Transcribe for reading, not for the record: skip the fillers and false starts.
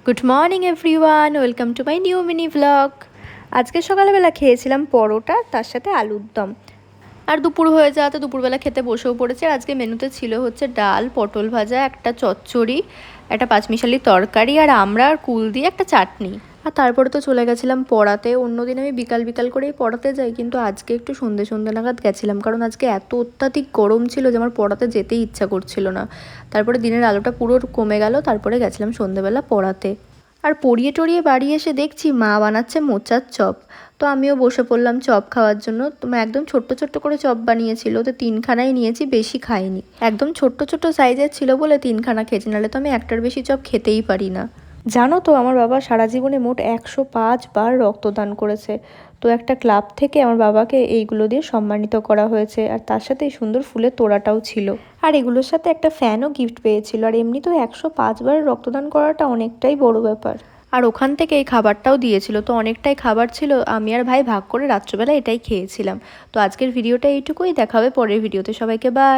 Good morning everyone, welcome to my new mini blog. আজকে সকালবেলা খেয়েছিলাম পরোটা, তার সাথে আলুর দম। আর দুপুর হয়ে যাওয়াতে দুপুরবেলা খেতে বসেও পড়েছে। আর আজকে মেনুতে ছিল হচ্ছে ডাল, পটল ভাজা, একটা চচ্চড়ি, একটা পাঁচমিশালি তরকারি, আর আমরা আর কুল দিয়ে একটা চাটনি। আর তারপরে তো চলে গেছিলাম পড়াতে। অন্যদিন আমি বিকাল বিকাল করেই পড়াতে যাই, কিন্তু আজকে একটু সন্ধ্যে সন্ধ্যে নাগাদ গেছিলাম, কারণ আজকে এত অত্যাধিক গরম ছিল যে আমার পড়াতে যেতেই ইচ্ছা করছিল না। তারপরে দিনের আলোটা পুরো কমে গেল, তারপরে গেছিলাম সন্ধ্যেবেলা পড়াতে। আর পড়িয়ে টড়িয়ে বাড়ি এসে দেখছি মা বানাচ্ছে মোচার চপ। তো আমিও বসে পড়লাম চপ খাওয়ার জন্য। তো মা একদম ছোট্ট ছোট্ট করে চপ বানিয়েছিল, তো 3খানাই নিয়েছি, বেশি খাইনি। একদম ছোট্ট ছোট্ট সাইজের ছিল বলে 3খানা খেয়েছি, নাহলে তো আমি একটার বেশি চপ খেতেই পারি না। জানো তো, আমার বাবা সারা জীবনে মোট 105 বার রক্তদান করেছে। তো একটা ক্লাব থেকে আমার বাবাকে এইগুলো দিয়ে সম্মানিত করা হয়েছে, আর তার সাথে এই সুন্দর ফুলের তোড়াটাও ছিল। আর এগুলোর সাথে একটা ফ্যানও গিফট পেয়েছিল। আর এমনি তো 105 বার রক্তদান করাটা অনেকটাই বড় ব্যাপার। আর ওখান থেকে এই খাবারটাও দিয়েছিল, তো অনেকটাই খাবার ছিল। আমি আর ভাই ভাগ করে রাত্রেবেলা এটাই খেয়েছিলাম। তো আজকের ভিডিওটা এইটুকুই, দেখা হবে পরের ভিডিওতে। সবাইকে বাই।